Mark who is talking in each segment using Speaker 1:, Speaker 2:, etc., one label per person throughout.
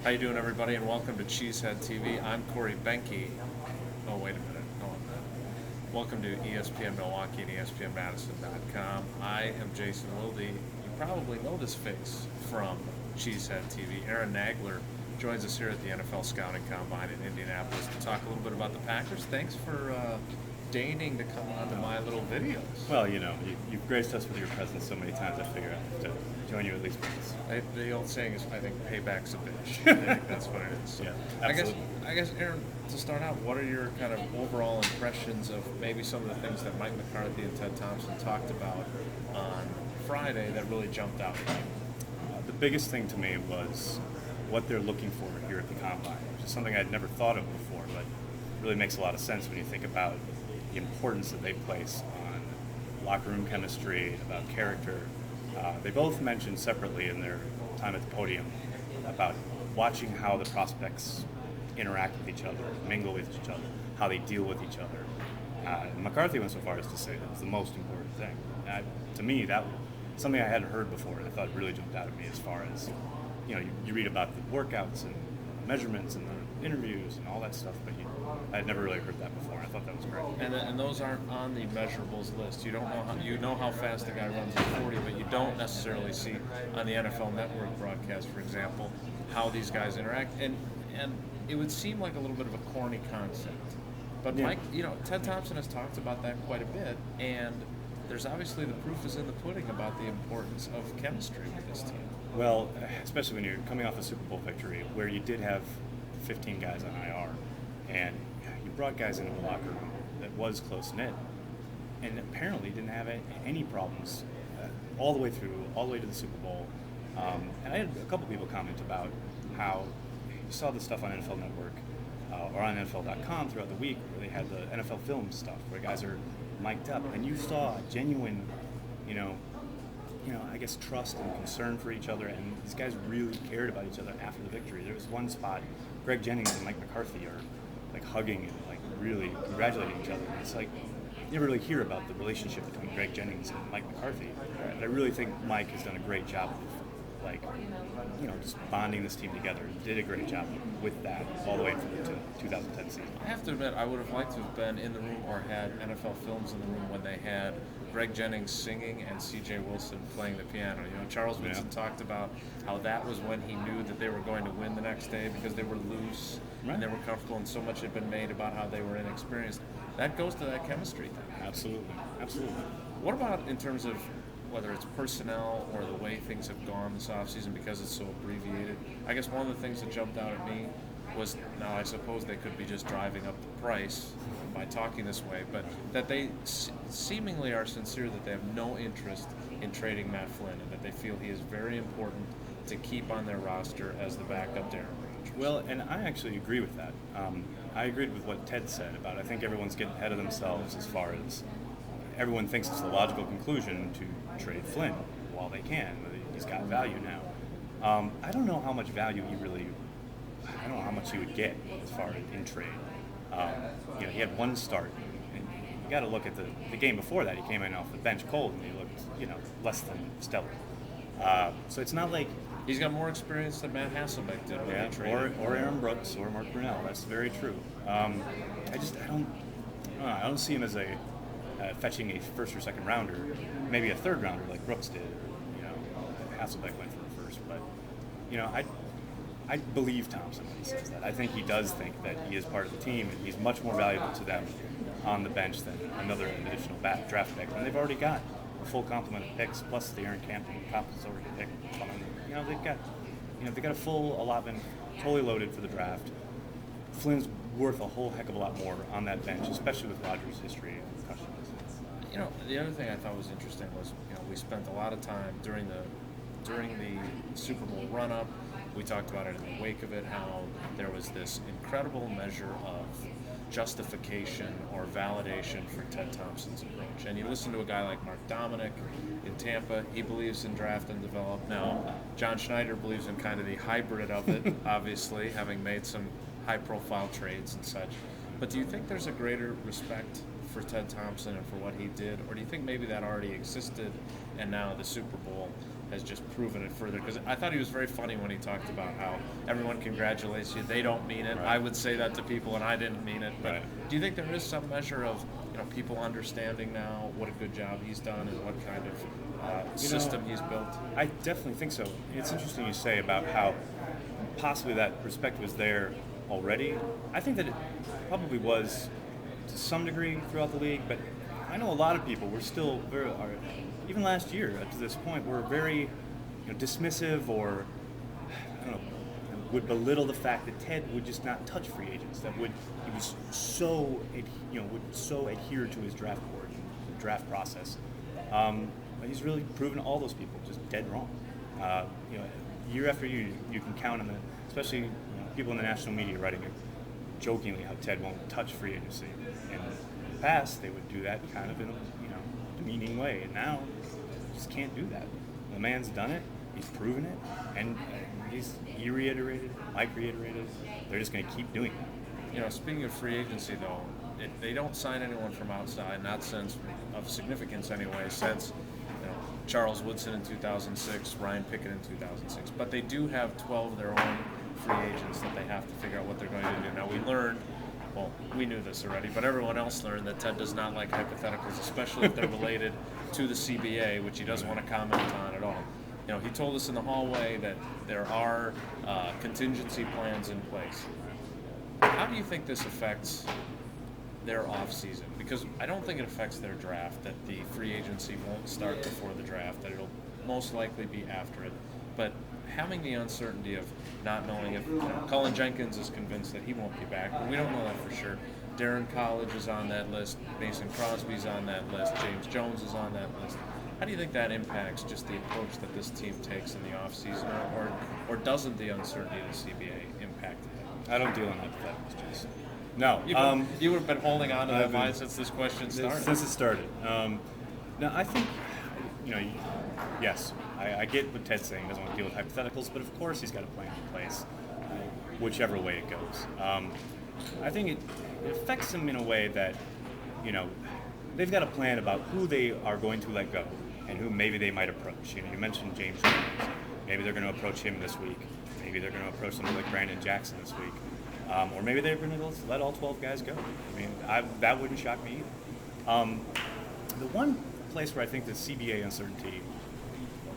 Speaker 1: How you doing, everybody, and welcome to Cheesehead TV. I'm Corey Benke. Oh, wait a minute. No, I'm not. Welcome to ESPN Milwaukee and ESPNMadison.com. I am Jason Wilde. You probably know this face from Cheesehead TV. Aaron Nagler joins us here at the NFL Scouting Combine in Indianapolis to talk a little bit about the Packers. Thanks for deigning to come on to my little videos.
Speaker 2: Well, you've graced us with your presence so many times, I figure I have to join you at least once.
Speaker 1: The old saying is, I think, payback's a bitch. I think that's what it is. So
Speaker 2: Yeah,
Speaker 1: I guess,
Speaker 2: absolutely.
Speaker 1: I guess, Aaron, to start out, what are your kind of overall impressions of maybe some of the things that Mike McCarthy and Ted Thompson talked about on Friday that really jumped out at you?
Speaker 2: The biggest thing to me was what they're looking for here at the Combine, which is something I'd never thought of before, but really makes a lot of sense when you think about the importance that they place on locker room chemistry, about character. They both mentioned separately in their time at the podium about watching how the prospects interact with each other, mingle with each other, how they deal with each other. McCarthy went so far as to say that was the most important thing. To me, that was something I hadn't heard before, and I thought really jumped out at me as far as, you read about the workouts and measurements and the interviews and all that stuff, but I had never really heard that before. I thought that was great.
Speaker 1: And those aren't on the measurables list. You don't know how fast the guy runs at 40, but you don't necessarily see on the NFL Network broadcast, for example, how these guys interact. And it would seem like a little bit of a corny concept, but
Speaker 2: Yeah.
Speaker 1: Mike, Ted Thompson has talked about that quite a bit, and there's obviously the proof is in the pudding about the importance of chemistry with this team.
Speaker 2: Well, especially when you're coming off a Super Bowl victory where you did have 15 guys on IR, and you brought guys into the locker room that was close-knit, and apparently didn't have any problems all the way through, all the way to the Super Bowl. And I had a couple people comment about how you saw the stuff on NFL Network or on NFL.com throughout the week where they had the NFL film stuff where guys are mic'd up, and you saw genuine, I guess trust and concern for each other, and these guys really cared about each other after the victory. There was one spot, Greg Jennings and Mike McCarthy are like hugging and like really congratulating each other. And it's like you never really hear about the relationship between Greg Jennings and Mike McCarthy. But I really think Mike has done a great job of just bonding this team together. He did a great job with that all the way through to 2010 season.
Speaker 1: I have to admit, I would have liked to have been in the room or had NFL Films in the room when they had Greg Jennings singing and C.J. Wilson playing the piano. Charles Woodson talked about how that was when he knew that they were going to win the next day because they were loose and they were comfortable, and so much had been made about how they were inexperienced. That goes to that chemistry thing.
Speaker 2: Absolutely.
Speaker 1: What about in terms of whether it's personnel or the way things have gone this offseason because it's so abbreviated? I guess one of the things that jumped out at me was, now I suppose they could be just driving up the price by talking this way, but that they seemingly are sincere that they have no interest in trading Matt Flynn, and that they feel he is very important to keep on their roster as the backup to Aaron Rodgers.
Speaker 2: Well, and I actually agree with that. I agreed with what Ted said about I think everyone's getting ahead of themselves as far as everyone thinks it's the logical conclusion to trade Flynn while they can. He's got value now. I don't know how much value I don't know how much he would get as far as in trade. He had one start. And you got to look at the game before that. He came in off the bench cold, and he looked, less than stellar. So it's not like
Speaker 1: He's got more experience than Matt Hasselbeck did when they traded.
Speaker 2: or Aaron Brooks or Mark Brunell. That's very true. I don't see him as fetching a first or second rounder, maybe a third rounder like Brooks did. Hasselbeck went for the first, but I believe Thompson when he says that. I think he does think that he is part of the team, and he's much more valuable to them on the bench than another additional draft pick. And they've already got a full complement of picks, plus the Aaron compensatory pick. They've got a full allotment, totally loaded for the draft. Flynn's worth a whole heck of a lot more on that bench, especially with Rodgers' history and concussions.
Speaker 1: The other thing I thought was interesting was, we spent a lot of time during the Super Bowl run-up. We talked about it in the wake of it, how there was this incredible measure of justification or validation for Ted Thompson's approach. And you listen to a guy like Mark Dominic in Tampa, he believes in draft and develop. Now, John Schneider believes in kind of the hybrid of it, obviously, having made some high-profile trades and such. But do you think there's a greater respect for Ted Thompson and for what he did, or do you think maybe that already existed and now the Super Bowl has just proven it further. Because I thought he was very funny when he talked about how everyone congratulates you, they don't mean it.
Speaker 2: Right.
Speaker 1: I would say that to people, and I didn't mean it. But
Speaker 2: Right.
Speaker 1: do you think there is some measure of people understanding now what a good job he's done and what kind of system he's built?
Speaker 2: I definitely think so. It's interesting you say about how possibly that respect was there already. I think that it probably was to some degree throughout the league, but I know a lot of people were still even last year up to this point, were very dismissive, or I don't know, would belittle the fact that Ted would just not touch free agents. He was so would so adhere to his draft board and the draft process. But he's really proven all those people just dead wrong. Year after year, you can count on especially people in the national media writing jokingly how Ted won't touch free agency. And in the past, they would do that kind of in a demeaning way, and now you just can't do that. The man's done it. He's proven it, and he reiterated, Mike reiterated. They're just going to keep doing that.
Speaker 1: Speaking of free agency, though, they don't sign anyone from outside, not since of significance anyway, since Charles Woodson in 2006, Ryan Pickett in 2006. But they do have 12 of their own free agents that they have to figure out what they're going to do. Now, we knew this already, but everyone else learned that Ted does not like hypotheticals, especially if they're related to the CBA, which he doesn't want to comment on at all. He told us in the hallway that there are contingency plans in place. How do you think this affects their off-season? Because I don't think it affects their draft, that the free agency won't start before the draft, that it'll most likely be after it. But having the uncertainty of not knowing if Cullen Jenkins is convinced that he won't be back, but we don't know that for sure. Darren College is on that list, Mason Crosby's on that list, James Jones is on that list. How do you think that impacts just the approach that this team takes in the offseason, or doesn't the uncertainty of the CBA impact it?
Speaker 2: I don't deal in hypotheticals, Jason. No.
Speaker 1: You would have been holding on to that mind since this question started.
Speaker 2: Since it started. No, I think, yes, I get what Ted's saying. He doesn't want to deal with hypotheticals, but of course he's got a plan in place, whichever way it goes. I think it affects him in a way that, they've got a plan about who they are going to let go and who maybe they might approach. You mentioned James Jones. Maybe they're going to approach him this week. Maybe they're going to approach somebody like Brandon Jackson this week. Or maybe they're going to let all 12 guys go. That wouldn't shock me either. The one place where I think the CBA uncertainty,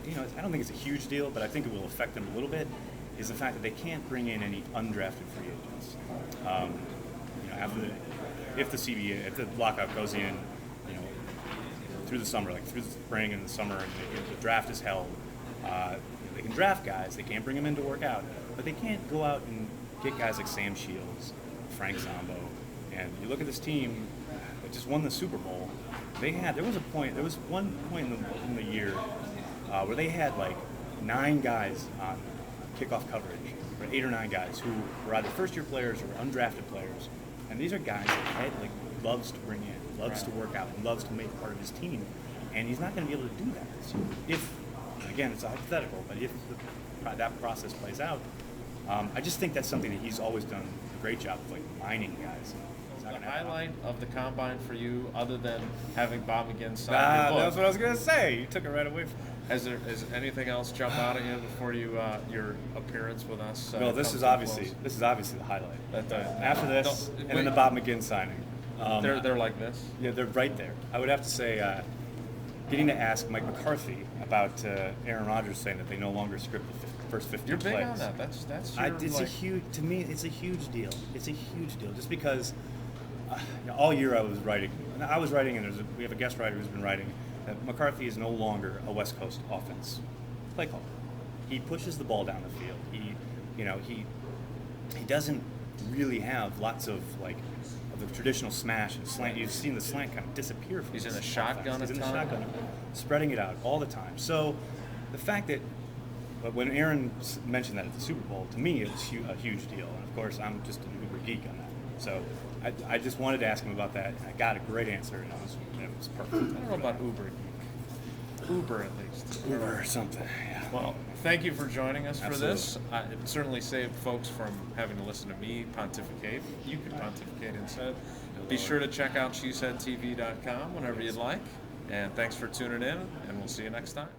Speaker 2: I don't think it's a huge deal, but I think it will affect them a little bit, is the fact that they can't bring in any undrafted free agents. If the lockout goes in, through the summer, like through the spring and the summer, and the draft is held, they can draft guys. They can't bring them in to work out, but they can't go out and get guys like Sam Shields, Frank Zombo, and you look at this team that just won the Super Bowl. There was one point in the year where they had like 9 guys on kickoff coverage, or 8 or 9 guys who were either first-year players or undrafted players, and these are guys that Ted loves to bring in, loves to work out, and loves to make part of his team, and he's not going to be able to do that. So if, again, it's a hypothetical, but if that process plays out, I just think that's something that he's always done a great job of, mining guys.
Speaker 1: The highlight of the combine for you, other than having Bob McGinn sign your book,
Speaker 2: that's what I was going to say. You took it right away from me.
Speaker 1: Has anything else jump out at you before your appearance with us?
Speaker 2: Well, this is obviously the highlight. After this, and then the Bob McGinn signing.
Speaker 1: They're like this.
Speaker 2: Yeah, they're right there. I would have to say, getting to ask Mike McCarthy about Aaron Rodgers saying that they no longer script the first 15
Speaker 1: You're
Speaker 2: plays.
Speaker 1: big on that. That's
Speaker 2: to me, it's a huge deal. It's a huge deal, just because all year I was writing, and we have a guest writer who's been writing that McCarthy is no longer a West Coast offense play caller. He pushes the ball down the field. He doesn't really have lots of the traditional smash and slant. You've seen the slant kind of disappear from
Speaker 1: He's in
Speaker 2: his
Speaker 1: the shotgun
Speaker 2: offense.
Speaker 1: a
Speaker 2: He's in
Speaker 1: ton.
Speaker 2: the shotgun, spreading it out all the time. So the fact that, when Aaron mentioned that at the Super Bowl, to me it's a huge deal. And of course, I'm just an uber geek on that. So I just wanted to ask him about that, and I got a great answer, and it was perfect.
Speaker 1: I don't know about Uber geek. Uber at least.
Speaker 2: Uber or something. Yeah.
Speaker 1: Well, thank you for joining us
Speaker 2: Absolutely.
Speaker 1: for this. It certainly saved folks from having to listen to me pontificate. You can pontificate instead. Be sure to check out cheeseheadtv.com whenever you'd like. And thanks for tuning in, and we'll see you next time.